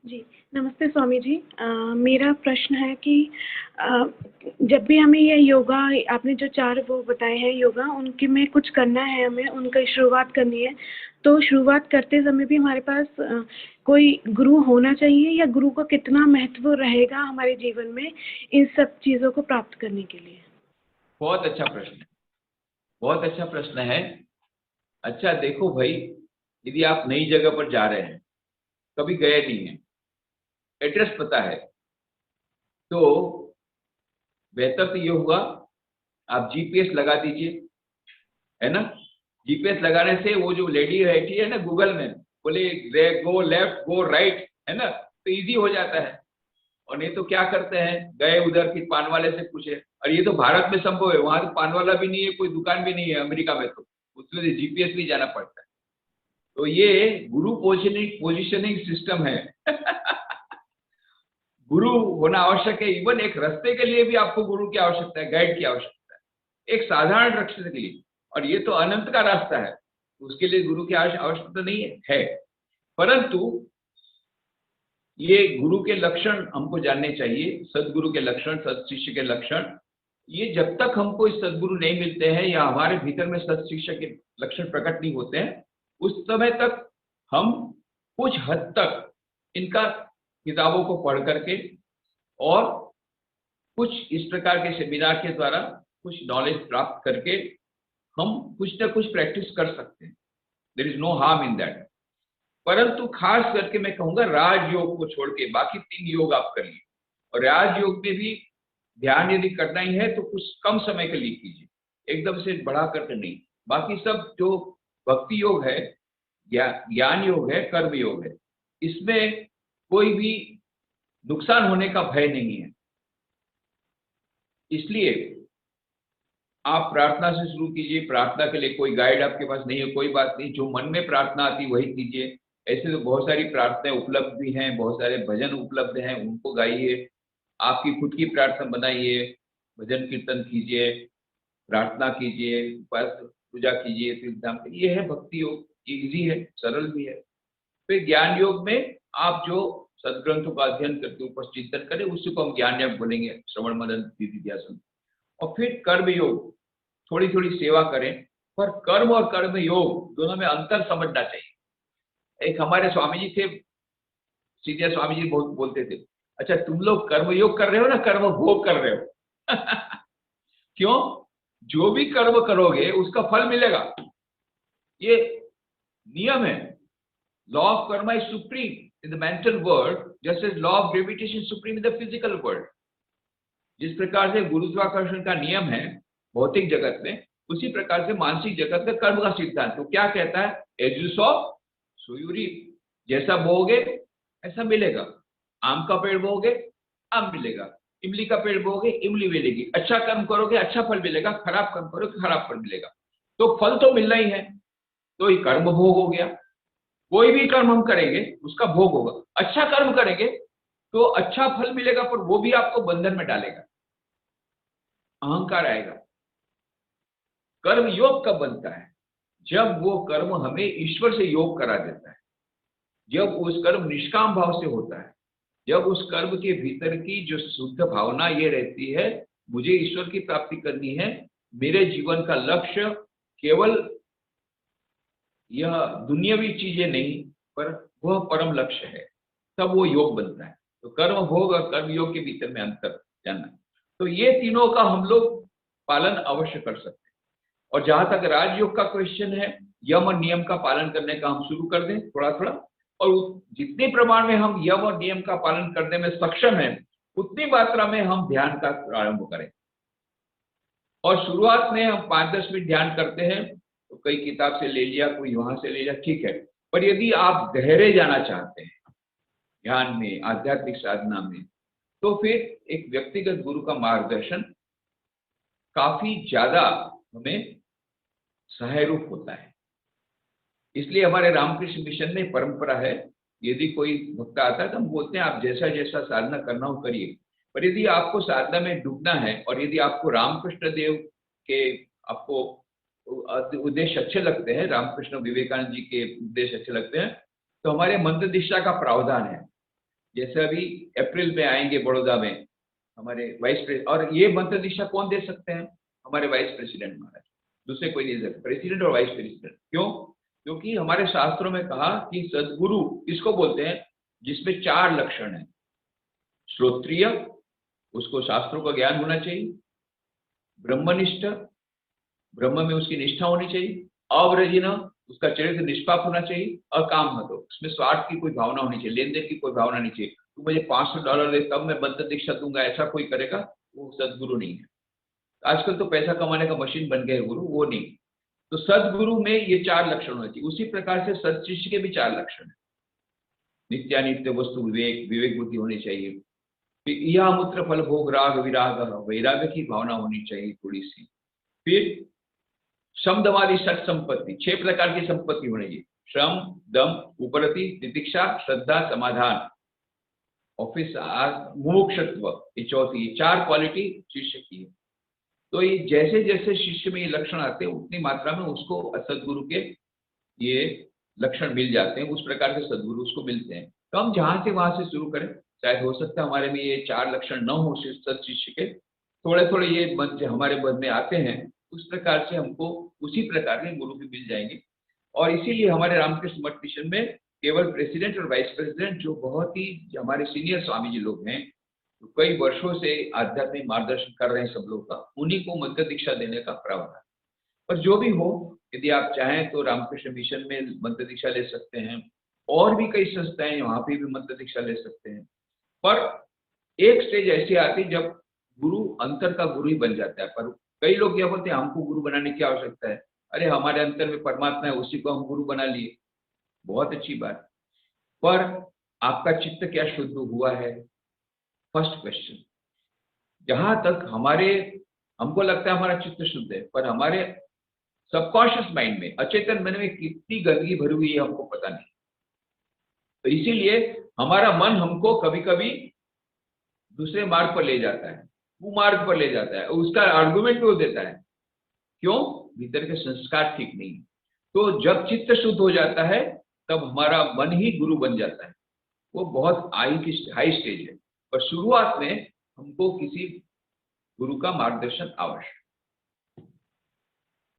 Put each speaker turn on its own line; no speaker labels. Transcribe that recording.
जी, नमस्ते स्वामी जी। मेरा प्रश्न है कि अ, जब भी हमें ये योगा आपने जो 4 वो बताए हैं योगा, उनके में कुछ करना है हमें, उनका शुरुआत करनी है, तो शुरुआत करते समय भी हमारे पास कोई गुरु होना चाहिए या गुरु का कितना महत्व रहेगा हमारे जीवन में इन सब चीज़ों को प्राप्त करने के लिए?
बहुत अच्छा प्रश्न है। बहुत अच्छा प्रश्न है। अच्छा देखो भाई, यदि आप नई जगह पर जा रहे हैं, कभी गए नहीं हैं, एड्रेस पता है, तो बेहतर तो ये होगा आप जीपीएस लगा दीजिए, है ना। जीपीएस लगाने से वो जो लेडी बैठी है ना गूगल में, बोले गो लेफ्ट गो राइट, है ना, तो इजी हो जाता है। और नहीं तो क्या करते हैं, गए उधर फिर पान वाले से पूछे, और ये तो भारत में संभव है, वहां तो पान वाला भी नहीं है, कोई दुकान भी नहीं है, अमेरिका में तो उसमें जीपीएस भी जाना पड़ता है। तो ये गुरु पोजिशनिंग पोजिशनिंग सिस्टम है। गुरु होना आवश्यक है। इवन एक रास्ते के लिए भी आपको गुरु की आवश्यकता है, गाइड की आवश्यकता है, एक साधारण रास्ते के लिए। और ये तो अनंत का रास्ता है, उसके लिए गुरु की आवश्यकता नहीं है। परंतु ये गुरु के लक्षण हमको जानने चाहिए, सदगुरु के लक्षण, सत शिष्य के लक्षण। ये जब तक हमको इस सदगुरु नहीं मिलते हैं या हमारे भीतर में सत शिष्य के लक्षण प्रकट नहीं होते हैं, उस समय तक हम कुछ हद तक इनका किताबों को पढ़ करके और कुछ इस प्रकार के सेमिनार के द्वारा कुछ नॉलेज प्राप्त करके हम कुछ ना कुछ प्रैक्टिस कर सकते हैं। There is no harm in that. परंतु खास करके मैं कहूंगा राजयोग को छोड़ के बाकी 3 योग आप करिए। और राजयोग में भी ध्यान यदि करना ही है तो कुछ कम समय के लिए कीजिए, एकदम से बढ़ा करके नहीं। बाकी सब जो भक्ति योग है, ज्ञान योग है, कर्म योग है, इसमें कोई भी नुकसान होने का भय नहीं है। इसलिए आप प्रार्थना से शुरू कीजिए। प्रार्थना के लिए कोई गाइड आपके पास नहीं है, कोई बात नहीं, जो मन में प्रार्थना आती वही कीजिए। ऐसे तो बहुत सारी प्रार्थनाएं उपलब्ध भी हैं, बहुत सारे भजन उपलब्ध हैं, उनको गाइए। आपकी खुद की प्रार्थना बनाइए, भजन कीर्तन कीजिए, प्रार्थना कीजिए, पूजा कीजिए, तीर्थ धाम कीजिए। ये है भक्ति योग, इजी है, सरल भी है। फिर ज्ञान योग में आप जो सदग्रंथों का अध्ययन करके ऊपर चिंतन करें, उसी को हम ज्ञान योग बोलेंगे, श्रवण मनन निधिध्यासन। और फिर कर्म योग, थोड़ी थोड़ी सेवा करें। पर कर्म और कर्म योग दोनों में अंतर समझना चाहिए। एक हमारे स्वामी जी थे, सीनियर स्वामी जी बहुत बोलते थे, अच्छा तुम लोग कर्म योग कर रहे हो ना, कर्म भोग कर रहे हो। क्यों? जो भी कर्म करोगे उसका फल मिलेगा, ये नियम है। Law of karma is supreme in the mental world, just as law of gravitation supreme in the physical world. जिस प्रकार से गुरुत्वाकर्षण का नियम है भौतिक जगत में, उसी प्रकार से मानसिक जगत में कर्म का सिद्धांत तो क्या कहता है, as you sow so you reap. जैसा बोओगे ऐसा मिलेगा। आम का पेड़ बोओगे आम मिलेगा, इमली का पेड़ बोओगे इमली मिलेगी। अच्छा कर्म करोगे अच्छा फल मिलेगा, खराब कर्म करोगे खराब फल मिलेगा। तो फल तो मिलना ही है, तो ये कर्म भोग हो गया। कोई भी कर्म हम करेंगे उसका भोग होगा। अच्छा कर्म करेंगे तो अच्छा फल मिलेगा, पर वो भी आपको बंधन में डालेगा, अहंकार आएगा। कर्म योग कब बनता है, जब वो कर्म हमें ईश्वर से योग करा देता है, जब उस कर्म निष्काम भाव से होता है, जब उस कर्म के भीतर की जो शुद्ध भावना ये रहती है, मुझे ईश्वर की प्राप्ति करनी है, मेरे जीवन का लक्ष्य केवल यह दुनियावी चीजें नहीं, पर वह परम लक्ष्य है, तब वो योग बनता है। तो कर्म भोग और कर्म योग के भीतर में अंतर जानना। तो ये तीनों का हम लोग पालन अवश्य कर सकते हैं। और जहां तक राजयोग का क्वेश्चन है, यम और नियम का पालन करने का हम शुरू कर दें थोड़ा थोड़ा, और जितने प्रमाण में हम यम और नियम का पालन करने में सक्षम हैं, उतनी मात्रा में हम ध्यान का प्रारंभ करें। और शुरुआत में हम 5-10 मिनट ध्यान करते हैं, तो कई किताब से ले लिया, कोई वहां से ले लिया, ठीक है। पर यदि आप गहरे जाना चाहते हैं ध्यान में, आध्यात्मिक साधना में, तो फिर एक व्यक्तिगत गुरु का मार्गदर्शन काफी ज्यादा हमें सहायरूप होता है। इसलिए हमारे रामकृष्ण मिशन में परंपरा है, यदि कोई भक्त आता है तो हम बोलते हैं आप जैसा जैसा साधना करना हो करिए। पर यदि आपको साधना में डूबना है और यदि आपको रामकृष्ण देव के आपको उद्देश्य अच्छे लगते हैं, रामकृष्ण विवेकानंद जी के उद्देश्य अच्छे लगते हैं, तो हमारे मंत्र दीक्षा का प्रावधान है। जैसे अभी अप्रैल में आएंगे बड़ौदा में हमारे वाइस प्रेसिडेंट, और ये मंत्र दीक्षा कौन दे सकते हैं? हमारे वाइस प्रेसिडेंट महाराज, दूसरे कोई नहीं दे सकते, प्रेसिडेंट और वाइस प्रेसिडेंट। क्यों? क्योंकि हमारे शास्त्रों में कहा कि सदगुरु किसको बोलते हैं? जिसमें 4 लक्षण है। श्रोत्रिय, उसको शास्त्रों का ज्ञान होना चाहिए, ब्रह्मनिष्ठ, ब्रह्म में उसकी निष्ठा होनी चाहिए, अवरजिन, उसका चरित्र निष्पाप होना चाहिए, और काम हतो, उसमें स्वार्थ की कोई भावना होनी चाहिए, लेन देन की कोई भावना नहीं चाहिए। तू मुझे $500 दे तब मैं मंत्र दीक्षा दूंगा, ऐसा कोई करेगा वो सदगुरु नहीं है। आजकल तो पैसा कमाने का मशीन बन गए गुरु, वो नहीं। तो सदगुरु में ये 4 लक्षण होने चाहिए। उसी प्रकार से सदशिष्य के भी 4 लक्षण है। नित्यानित्य वस्तु विवेक, विवेक बुद्धि होनी चाहिए। यह मूत्र फल भोग राग विराग, वैराग्य की भावना होनी चाहिए थोड़ी सी। फिर शमदमादि षट संपत्ति, 6 प्रकार की संपत्ति होनी चाहिए। श्रम, दम, उपरति, तितिक्षा, श्रद्धा, समाधान, ऑफिस, मुमुक्षत्व, ये चौथी, 4 क्वालिटी शिष्य की है। तो ये जैसे जैसे शिष्य में ये लक्षण आते हैं उतनी मात्रा में उसको सदगुरु के ये लक्षण मिल जाते हैं, उस प्रकार के सदगुरु उसको मिलते हैं। तो हम जहां से वहां से शुरू करें, शायद हो सकता है हमारे में ये 4 लक्षण न हो सद शिष्य के, थोड़े थोड़े ये मन से हमारे मन में आते हैं, उस प्रकार से हमको उसी प्रकार के गुरु भी मिल जाएंगे। और इसीलिए हमारे रामकृष्ण मठ मिशन में केवल प्रेसिडेंट और वाइस प्रेसिडेंट, जो बहुत ही हमारे सीनियर स्वामी जी लोग हैं, तो कई वर्षों से आध्यात्मिक मार्गदर्शन कर रहे हैं सब लोग का, उन्हीं को मंत्र दीक्षा देने का प्रावधान। पर जो भी हो, यदि आप चाहें तो रामकृष्ण मिशन में मंत्र दीक्षा ले सकते हैं, और भी कई संस्थाएं वहां पे भी मंत्र दीक्षा ले सकते हैं। पर एक स्टेज ऐसी आती है जब गुरु अंतर का गुरु ही बन जाता है। पर कई लोग क्या बोलते हैं, हमको गुरु बनाने की आवश्यकता है। अरे हमारे अंतर में परमात्मा है, उसी को हम गुरु बना लिए, बहुत अच्छी बात। पर आपका चित्त क्या शुद्ध हुआ है? First question. जहां तक हमको लगता है हमारा चित्त शुद्ध है, पर हमारे सबकॉन्शियस माइंड में, अचेतन मन में कितनी गंदगी भरी हुई है हमको पता नहीं। तो इसीलिए हमारा मन हमको कभी कभी दूसरे मार्ग पर ले जाता है, कुमार्ग पर ले जाता है, उसका आर्गुमेंट वो देता है। क्यों? भीतर के संस्कार ठीक नहीं। तो जब चित्त शुद्ध हो जाता है तब हमारा मन ही गुरु बन जाता है। वो बहुत हाई स्टेज है, पर शुरुआत में हमको किसी गुरु का मार्गदर्शन आवश्यक।